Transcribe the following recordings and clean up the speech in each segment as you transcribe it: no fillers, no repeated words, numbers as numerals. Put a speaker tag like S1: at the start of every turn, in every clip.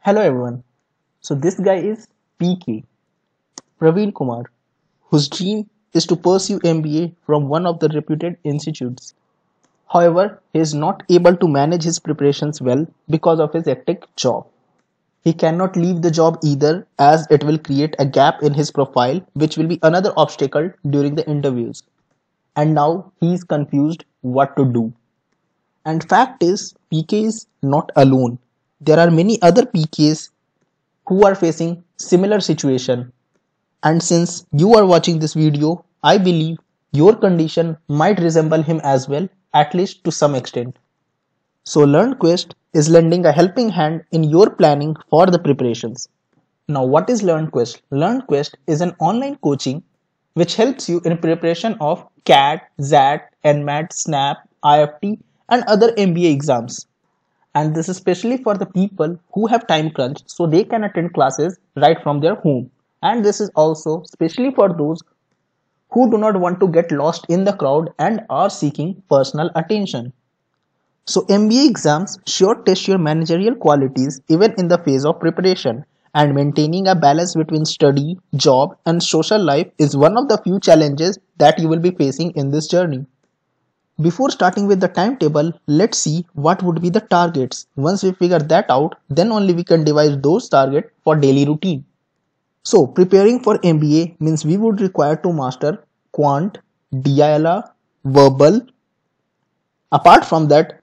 S1: Hello everyone. So this guy is PK, Praveen Kumar, whose dream is to pursue MBA from one of the reputed institutes. However, he is not able to manage his preparations well because of his hectic job. He cannot leave the job either as it will create a gap in his profile which will be another obstacle during the interviews. And now he is confused what to do. And fact is, PK is not alone. There are many other PKs who are facing similar situation, and since you are watching this video, I believe your condition might resemble him as well, at least to some extent. So LearnQuest is lending a helping hand in your planning for the preparations. Now what is LearnQuest? LearnQuest is an online coaching which helps you in preparation of CAT, XAT, NMAT, SNAP, IFT and other MBA exams. And this is especially for the people who have time crunch so they can attend classes right from their home. And this is also especially for those who do not want to get lost in the crowd and are seeking personal attention. So MBA exams sure test your managerial qualities even in the phase of preparation, and maintaining a balance between study, job and social life is one of the few challenges that you will be facing in this journey. Before starting with the timetable, let's see what would be the targets. Once we figure that out, then only we can devise those targets for daily routine. So preparing for MBA means we would require to master Quant, DILR, Verbal. Apart from that,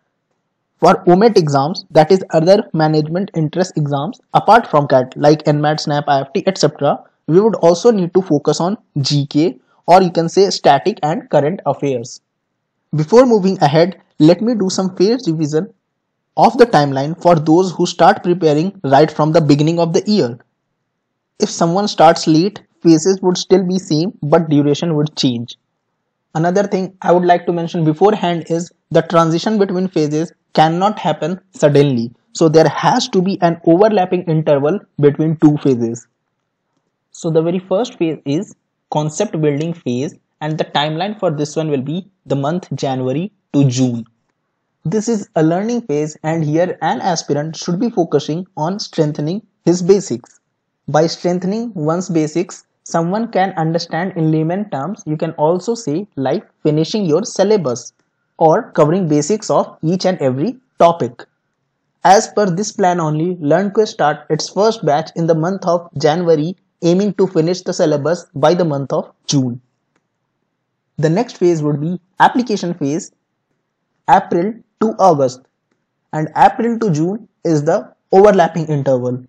S1: for OMET exams, that is other management interest exams, apart from CAT like NMAT, SNAP, IFT, etc., we would also need to focus on GK, or you can say static and current affairs. Before moving ahead, let me do some phase revision of the timeline for those who start preparing right from the beginning of the year. If someone starts late, phases would still be same but duration would change. Another thing I would like to mention beforehand is the transition between phases cannot happen suddenly. So there has to be an overlapping interval between two phases. So the very first phase is concept building phase, and the timeline for this one will be the month January to June. This is a learning phase, and here an aspirant should be focusing on strengthening his basics. By strengthening one's basics, someone can understand in layman terms, you can also say like finishing your syllabus or covering basics of each and every topic. As per this plan only, LearnQuest start its first batch in the month of January, aiming to finish the syllabus by the month of June. The next phase would be application phase, April to August, and April to June is the overlapping interval.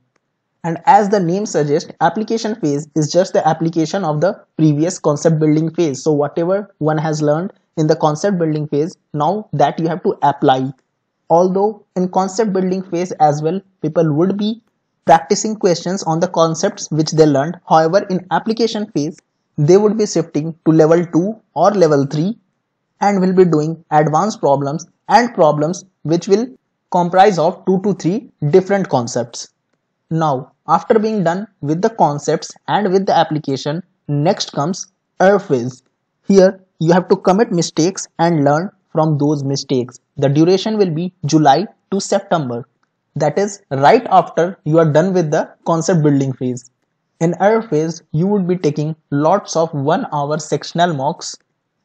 S1: And as the name suggests, application phase is just the application of the previous concept building phase. So whatever one has learned in the concept building phase, now that you have to apply. Although in concept building phase as well, people would be practicing questions on the concepts which they learned. However, in application phase, they would be shifting to level 2 or level 3 and will be doing advanced problems and problems which will comprise of 2 to 3 different concepts. Now, after being done with the concepts and with the application, next comes error phase. Here, you have to commit mistakes and learn from those mistakes. The duration will be July to September. That is right after you are done with the concept building phase. In error phase, you would be taking lots of 1 hour sectional mocks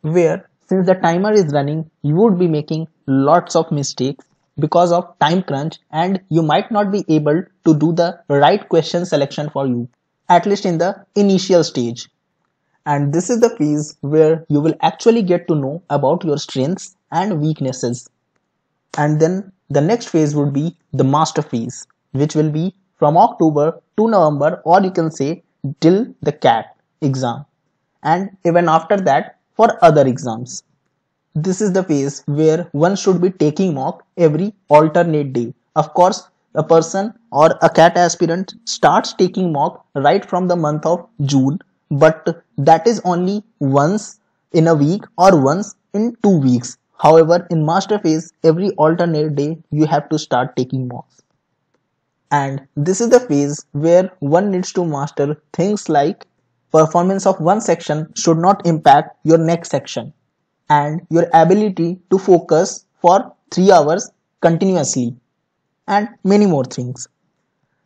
S1: where since the timer is running, you would be making lots of mistakes because of time crunch, and you might not be able to do the right question selection for you, at least in the initial stage. And this is the phase where you will actually get to know about your strengths and weaknesses. And then the next phase would be the master phase, which will be from October to November, or you can say till the CAT exam, and even after that for other exams. This is the phase where one should be taking mock every alternate day. Of course, a person or a CAT aspirant starts taking mock right from the month of June, but that is only once in a week or once in 2 weeks. However, in master phase, every alternate day you have to start taking mocks. And this is the phase where one needs to master things like performance of one section should not impact your next section, and your ability to focus for 3 hours continuously, and many more things.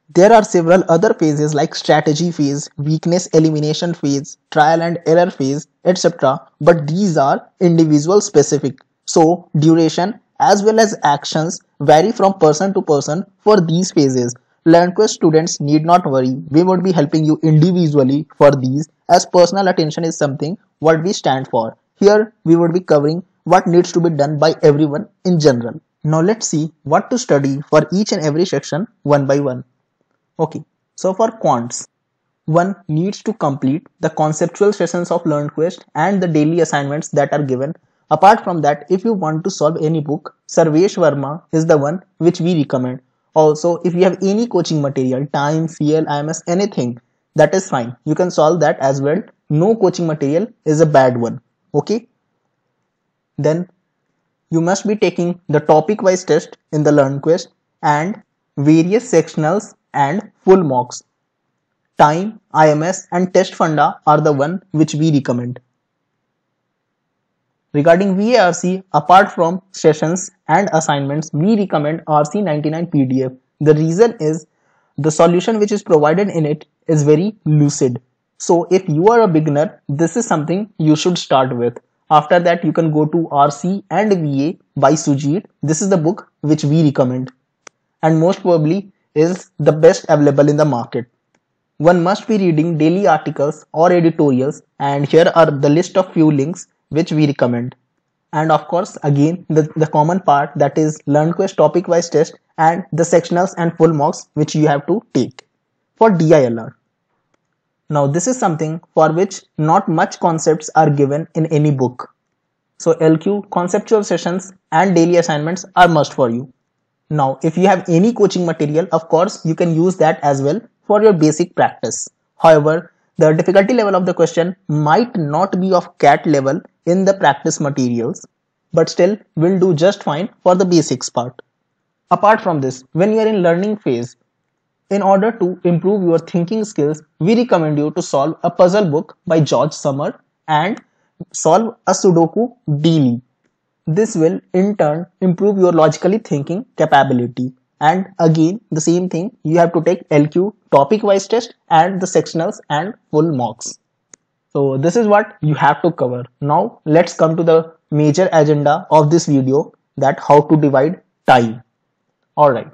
S1: There are several other phases like strategy phase, weakness elimination phase, trial and error phase, etc. But these are individual specific. So duration as well as actions vary from person to person for these phases. LearnQuest students need not worry. We would be helping you individually for these as personal attention is something what we stand for. Here we would be covering what needs to be done by everyone in general. Now let's see what to study for each and every section one by one. Okay, so for quants, one needs to complete the conceptual sessions of LearnQuest and the daily assignments that are given. Apart from that, if you want to solve any book, Sarvesh Verma is the one which we recommend. Also, if you have any coaching material, time, CL, IMS, anything, that is fine. You can solve that as well. No coaching material is a bad one. Okay. Then you must be taking the topic wise test in the LearnQuest and various sectionals and full mocks. Time, IMS and test funda are the one which we recommend. Regarding VARC, apart from sessions and assignments, we recommend RC99 PDF. The reason is the solution which is provided in it is very lucid. So if you are a beginner, this is something you should start with. After that, you can go to RC and VA by Sujit. This is the book which we recommend and most probably is the best available in the market. One must be reading daily articles or editorials, and here are the list of few links which we recommend. And of course, again, the common part, that is LearnQuest topic wise test and the sectionals and full mocks which you have to take for DILR. Now this is something for which not much concepts are given in any book. So LQ, conceptual sessions and daily assignments are must for you. Now, if you have any coaching material, of course, you can use that as well for your basic practice. However, the difficulty level of the question might not be of CAT level in the practice materials, but still will do just fine for the basics part. Apart from this, when you are in learning phase, in order to improve your thinking skills, we recommend you to solve a puzzle book by George Summer and solve a Sudoku daily. This will in turn improve your logically thinking capability. And again, the same thing, you have to take LQ topic wise test and the sectionals and full mocks. So this is what you have to cover. Now let's come to the major agenda of this video, that how to divide time. Alright,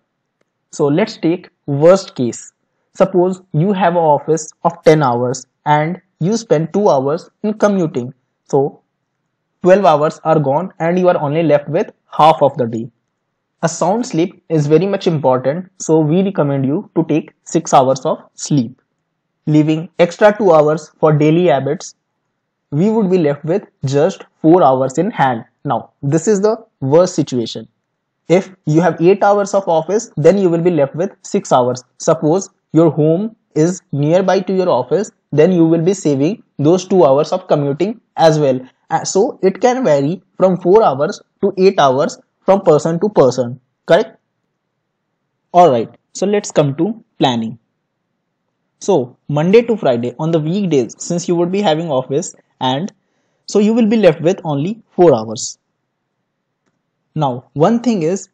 S1: so let's take worst case. Suppose you have an office of 10 hours and you spend 2 hours in commuting. So 12 hours are gone and you are only left with half of the day. A sound sleep is very much important, so we recommend you to take 6 hours of sleep. Leaving extra 2 hours for daily habits, we would be left with just 4 hours in hand. Now, this is the worst situation. If you have 8 hours of office, then you will be left with 6 hours. Suppose your home is nearby to your office, then you will be saving those 2 hours of commuting as well. So it can vary from 4 hours to 8 hours from person to person, correct? Alright, so let's come to planning. So Monday to Friday on the weekdays, since you would be having office, and so you will be left with only 4 hours. Now one thing is,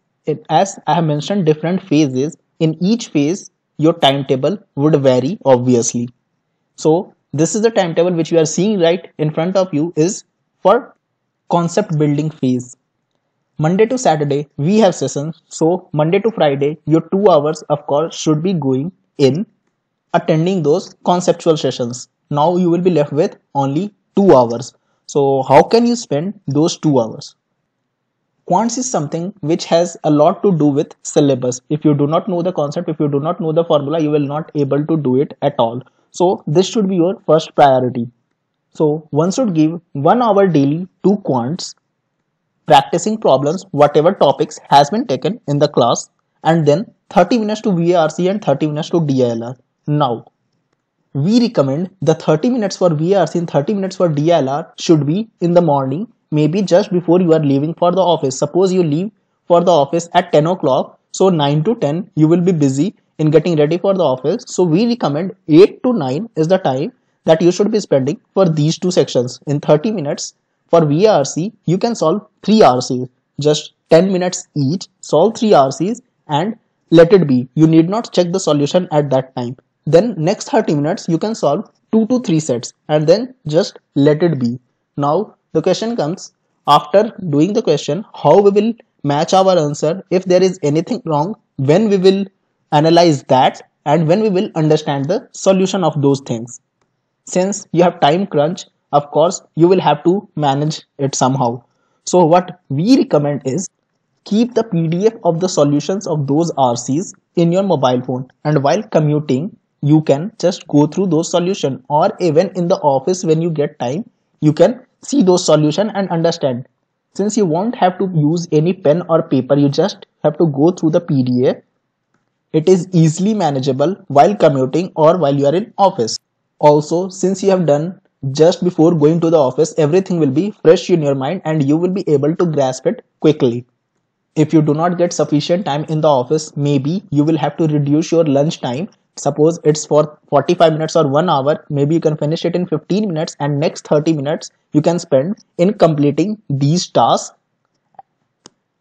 S1: as I have mentioned different phases, in each phase your timetable would vary obviously. So this is the timetable which you are seeing right in front of you is for concept building phase. Monday to Saturday we have sessions, so Monday to Friday your 2 hours of course should be going in attending those conceptual sessions. Now you will be left with only 2 hours. So how can you spend those 2 hours? Quants is something which has a lot to do with syllabus. If you do not know the concept, if you do not know the formula, you will not able to do it at all. So this should be your first priority. So one should give 1 hour daily to quants, practicing problems whatever topics has been taken in the class, and then 30 minutes to VARC and 30 minutes to DILR. Now we recommend the 30 minutes for VARC and 30 minutes for DILR should be in the morning, maybe just before you are leaving for the office. Suppose you leave for the office at 10 o'clock, so 9 to 10 you will be busy in getting ready for the office. So we recommend 8 to 9 is the time that you should be spending for these two sections. In 30 minutes for VARC, you can solve 3 RCs, just 10 minutes each, solve 3 RCs, and let it be. You need not check the solution at that time. Then next 30 minutes you can solve 2 to 3 sets and then just let it be. Now the question comes, after doing the question, how we will match our answer, if there is anything wrong, when we will analyze that, and when we will understand the solution of those things. Since you have time crunch, of course you will have to manage it somehow. So what we recommend is, keep the PDF of the solutions of those RCs in your mobile phone, and while commuting you can just go through those solutions, or even in the office when you get time you can see those solutions and understand. Since you won't have to use any pen or paper, you just have to go through the PDF. It is easily manageable while commuting or while you are in office. Also, since you have done just before going to the office, everything will be fresh in your mind and you will be able to grasp it quickly. If you do not get sufficient time in the office, maybe you will have to reduce your lunch time. Suppose it's for 45 minutes or 1 hour, maybe you can finish it in 15 minutes, and next 30 minutes you can spend in completing these tasks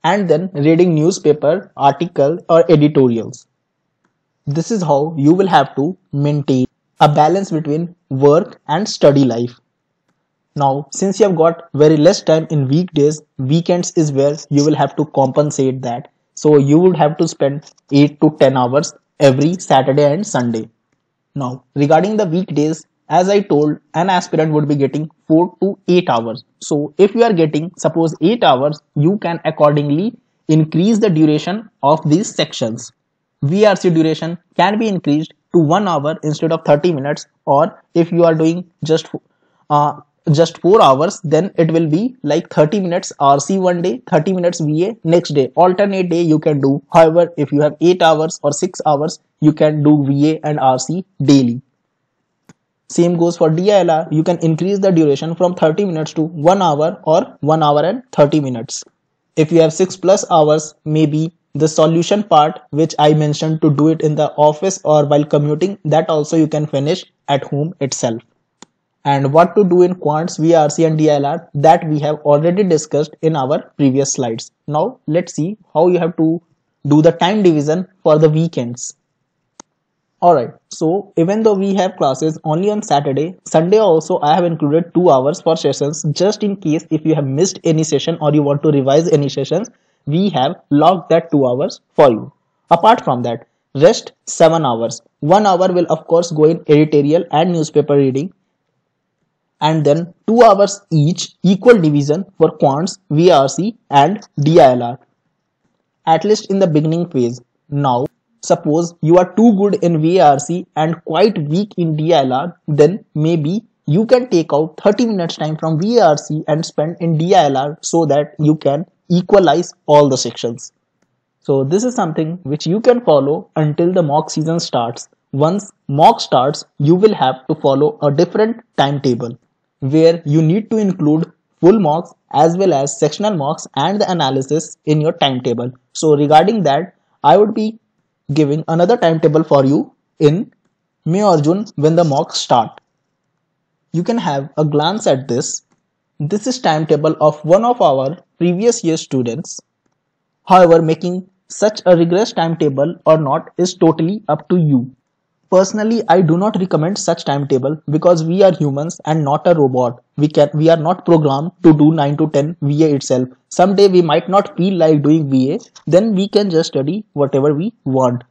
S1: and then reading newspaper, article or editorials. This is how you will have to maintain a balance between work and study life. Now, since you have got very less time in weekdays, weekends is where you will have to compensate that. So you would have to spend 8 to 10 hours every Saturday and Sunday. Now, regarding the weekdays, as I told, an aspirant would be getting 4 to 8 hours. So if you are getting suppose 8 hours, you can accordingly increase the duration of these sections. VRC duration can be increased to 1 hour instead of 30 minutes, or if you are doing just 4 hours, then it will be like 30 minutes RC one day, 30 minutes VA next day. Alternate day you can do. However, if you have 8 hours or 6 hours, you can do VA and RC daily. Same goes for DILR. You can increase the duration from 30 minutes to 1 hour or 1 hour and 30 minutes. If you have 6+ hours, maybe the solution part which I mentioned to do it in the office or while commuting, that also you can finish at home itself. And what to do in quants, VRC and DILR, that we have already discussed in our previous slides. Now let's see how you have to do the time division for the weekends. Alright, so even though we have classes only on Saturday, Sunday also I have included 2 hours for sessions, just in case if you have missed any session or you want to revise any sessions, we have logged that 2 hours for you. Apart from that, rest 7 hours. 1 hour will of course go in editorial and newspaper reading, and then 2 hours each, equal division for quants, VRC and DILR, at least in the beginning phase. Now suppose you are too good in VRC and quite weak in DILR, then maybe you can take out 30 minutes time from VRC and spend in DILR so that you can equalize all the sections. So this is something which you can follow until the mock season starts. Once mock starts, you will have to follow a different timetable where you need to include full mocks as well as sectional mocks and the analysis in your timetable. So regarding that, I would be giving another timetable for you in May or June when the mocks start. You can have a glance at this. This is timetable of one of our previous year students. However, making such a rigorous timetable or not is totally up to you. Personally, I do not recommend such timetable because we are humans and not a robot. We are not programmed to do 9 to 10 VA itself. Someday we might not feel like doing VA, then we can just study whatever we want.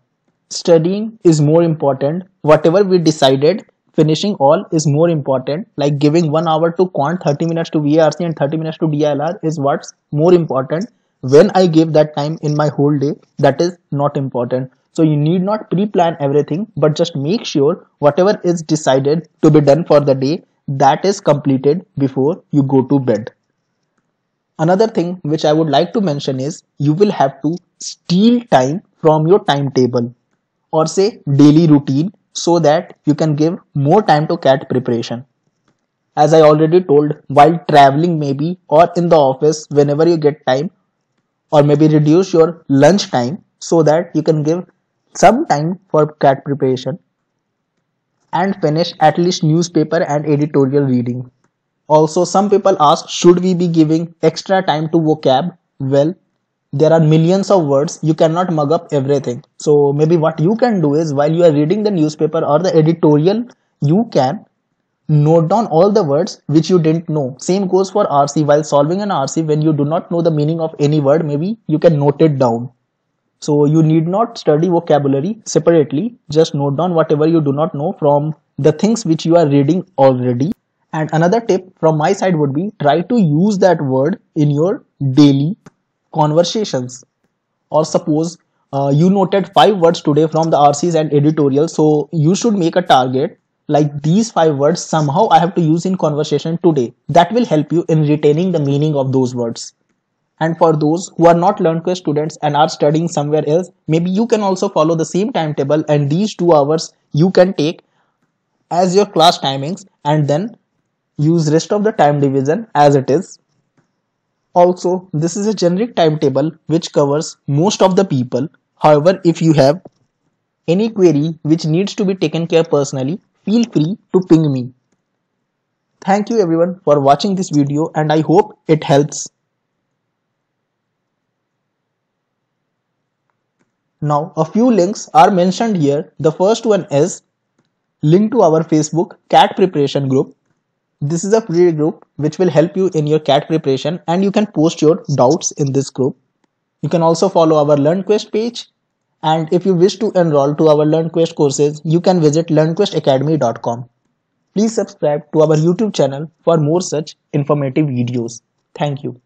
S1: Studying is more important. Whatever we decided, finishing all is more important. Like giving 1 hour to quant, 30 minutes to VRC and 30 minutes to DILR is what's more important. When I give that time in my whole day, that is not important. So you need not pre-plan everything, but just make sure whatever is decided to be done for the day, that is completed before you go to bed. Another thing which I would like to mention is you will have to steal time from your timetable or say daily routine so that you can give more time to CAT preparation. As I already told, while traveling maybe or in the office whenever you get time, or maybe reduce your lunch time so that you can give some time for CAT preparation and finish at least newspaper and editorial reading. Also, some people ask, should we be giving extra time to vocab? Well, there are millions of words, you cannot mug up everything. So maybe what you can do is, while you are reading the newspaper or the editorial, you can note down all the words which you didn't know. Same goes for RC. While solving an RC, when you do not know the meaning of any word, maybe you can note it down. So you need not study vocabulary separately. Just note down whatever you do not know from the things which you are reading already. And another tip from my side would be, try to use that word in your daily conversations. Or suppose you noted 5 words today from the RCs and editorials, so you should make a target like these 5 words somehow I have to use in conversation today. That will help you in retaining the meaning of those words. And for those who are not LearnQuest students and are studying somewhere else, maybe you can also follow the same timetable, and these 2 hours you can take as your class timings and then use rest of the time division as it is. Also, this is a generic timetable which covers most of the people. However, if you have any query which needs to be taken care personally, feel free to ping me. Thank you everyone for watching this video, and I hope it helps. Now, a few links are mentioned here. The first one is link to our Facebook CAT preparation group. This is a free group which will help you in your CAT preparation, and you can post your doubts in this group. You can also follow our LearnQuest page, and if you wish to enroll to our LearnQuest courses, you can visit learnquestacademy.com. Please subscribe to our YouTube channel for more such informative videos. Thank you.